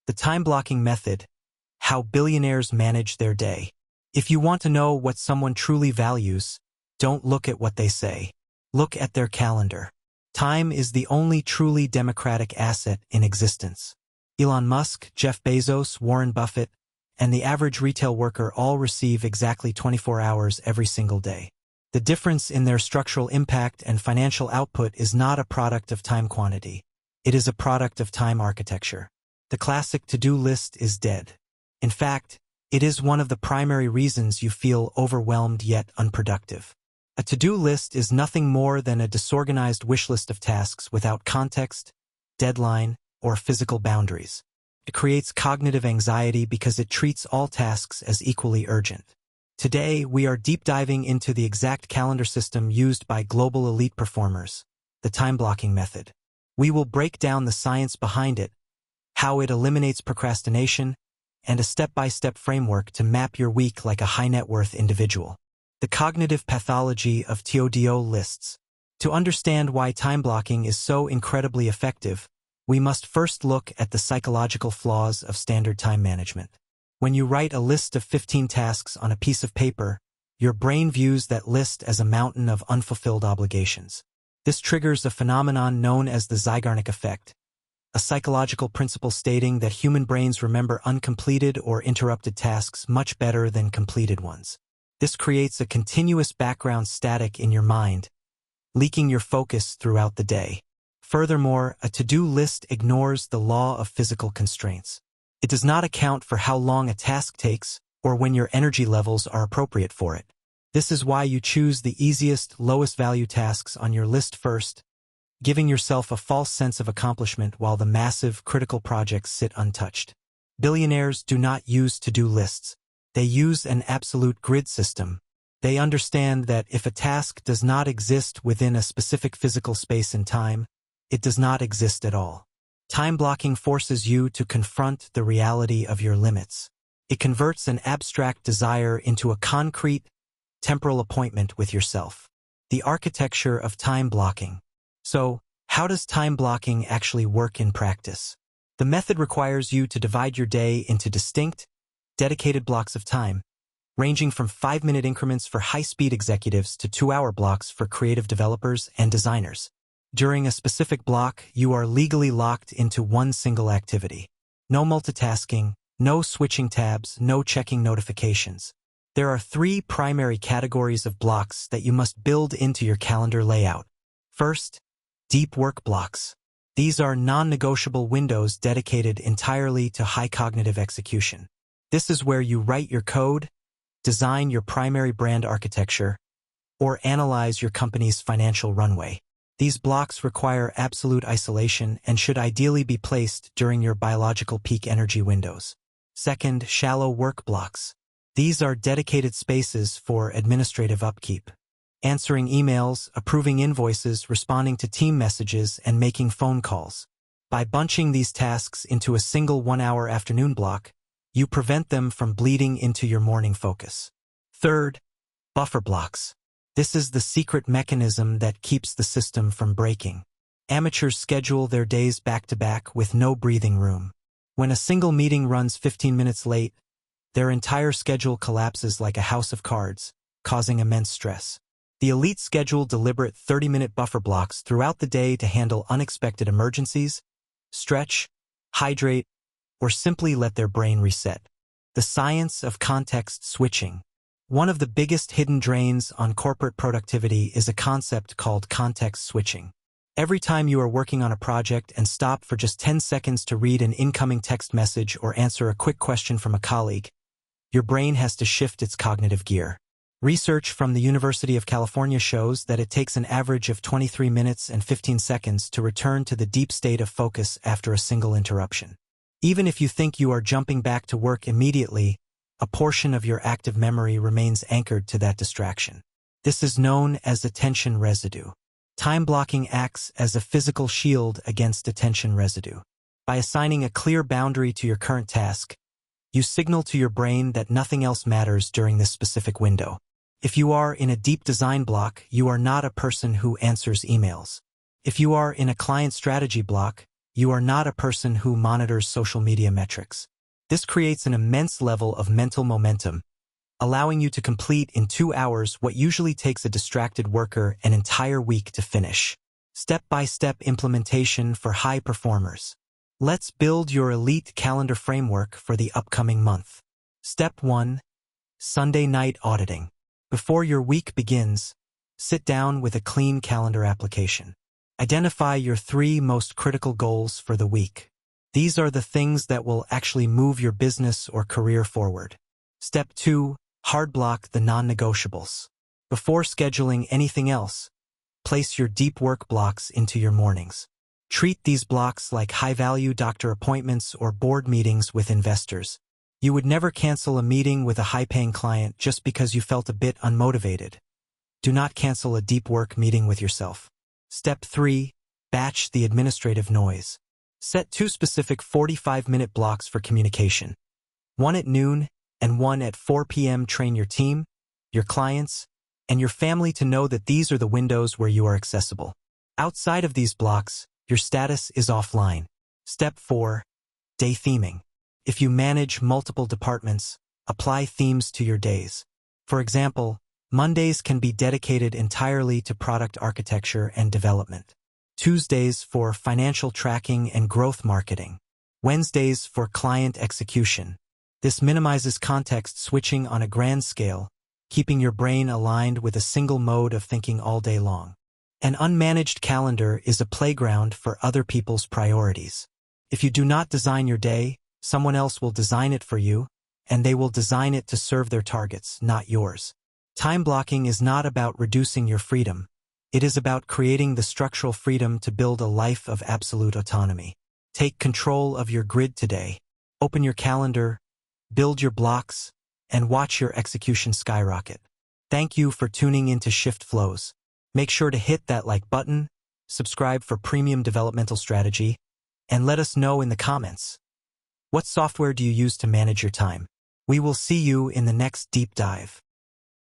The time blocking method, how billionaires manage their day. If you want to know what someone truly values, don't look at what they say. Look at their calendar. Time is the only truly democratic asset in existence. Elon Musk, Jeff Bezos, Warren Buffett, and the average retail worker all receive exactly 24 hours every single day. The difference in their structural impact and financial output is not a product of time quantity. It is a product of time architecture. The classic to-do list is dead. In fact, it is one of the primary reasons you feel overwhelmed yet unproductive. A to-do list is nothing more than a disorganized wish list of tasks without context, deadline, or physical boundaries. It creates cognitive anxiety because it treats all tasks as equally urgent. Today, we are deep diving into the exact calendar system used by global elite performers, the time blocking method. We will break down the science behind it, how it eliminates procrastination, and a step-by-step framework to map your week like a high-net-worth individual. The cognitive pathology of to-do lists. To understand why time blocking is so incredibly effective, we must first look at the psychological flaws of standard time management. When you write a list of 15 tasks on a piece of paper, your brain views that list as a mountain of unfulfilled obligations. This triggers a phenomenon known as the Zeigarnik effect, a psychological principle stating that human brains remember uncompleted or interrupted tasks much better than completed ones. This creates a continuous background static in your mind, leaking your focus throughout the day. Furthermore, a to-do list ignores the law of physical constraints. It does not account for how long a task takes or when your energy levels are appropriate for it. This is why you choose the easiest, lowest value tasks on your list first, giving yourself a false sense of accomplishment while the massive, critical projects sit untouched. Billionaires do not use to-do lists. They use an absolute grid system. They understand that if a task does not exist within a specific physical space and time, it does not exist at all. Time blocking forces you to confront the reality of your limits. It converts an abstract desire into a concrete, temporal appointment with yourself. The architecture of time blocking. So, how does time blocking actually work in practice? The method requires you to divide your day into distinct, dedicated blocks of time, ranging from 5-minute increments for high-speed executives to 2-hour blocks for creative developers and designers. During a specific block, you are legally locked into one single activity. No multitasking, no switching tabs, no checking notifications. There are 3 primary categories of blocks that you must build into your calendar layout. First, deep work blocks. These are non-negotiable windows dedicated entirely to high cognitive execution. This is where you write your code, design your primary brand architecture, or analyze your company's financial runway. These blocks require absolute isolation and should ideally be placed during your biological peak energy windows. Second, shallow work blocks. These are dedicated spaces for administrative upkeep. Answering emails, approving invoices, responding to team messages, and making phone calls. By bunching these tasks into a single 1-hour afternoon block, you prevent them from bleeding into your morning focus. Third, buffer blocks. This is the secret mechanism that keeps the system from breaking. Amateurs schedule their days back-to-back with no breathing room. When a single meeting runs 15 minutes late, their entire schedule collapses like a house of cards, causing immense stress. The elite schedule deliberate 30-minute buffer blocks throughout the day to handle unexpected emergencies, stretch, hydrate, or simply let their brain reset. The science of context switching. One of the biggest hidden drains on corporate productivity is a concept called context switching. Every time you are working on a project and stop for just 10 seconds to read an incoming text message or answer a quick question from a colleague, your brain has to shift its cognitive gear. Research from the University of California shows that it takes an average of 23 minutes and 15 seconds to return to the deep state of focus after a single interruption. Even if you think you are jumping back to work immediately, a portion of your active memory remains anchored to that distraction. This is known as attention residue. Time blocking acts as a physical shield against attention residue. By assigning a clear boundary to your current task, you signal to your brain that nothing else matters during this specific window. If you are in a deep design block, you are not a person who answers emails. If you are in a client strategy block, You are not a person who monitors social media metrics. This creates an immense level of mental momentum, allowing you to complete in 2 hours what usually takes a distracted worker an entire week to finish. Step-by-step implementation for high performers. Let's build your elite calendar framework for the upcoming month. Step 1. Sunday night auditing. Before your week begins, sit down with a clean calendar application. Identify your 3 most critical goals for the week. These are the things that will actually move your business or career forward. Step 2. Hard block the non-negotiables. Before scheduling anything else, place your deep work blocks into your mornings. Treat these blocks like high-value doctor appointments or board meetings with investors. You would never cancel a meeting with a high-paying client just because you felt a bit unmotivated. Do not cancel a deep work meeting with yourself. Step 3. Batch the administrative noise. Set 2 specific 45-minute blocks for communication. One at noon and one at 4 p.m. Train your team, your clients, and your family to know that these are the windows where you are accessible. Outside of these blocks, your status is offline. Step 4. Day theming. If you manage multiple departments, apply themes to your days. For example, Mondays can be dedicated entirely to product architecture and development. Tuesdays for financial tracking and growth marketing. Wednesdays for client execution. This minimizes context switching on a grand scale, keeping your brain aligned with a single mode of thinking all day long. An unmanaged calendar is a playground for other people's priorities. If you do not design your day, someone else will design it for you, and they will design it to serve their targets, not yours. Time blocking is not about reducing your freedom. It is about creating the structural freedom to build a life of absolute autonomy. Take control of your grid today. Open your calendar, build your blocks, and watch your execution skyrocket. Thank you for tuning into Shift Flows. Make sure to hit that like button, subscribe for premium developmental strategy, and let us know in the comments. What software do you use to manage your time? We will see you in the next deep dive.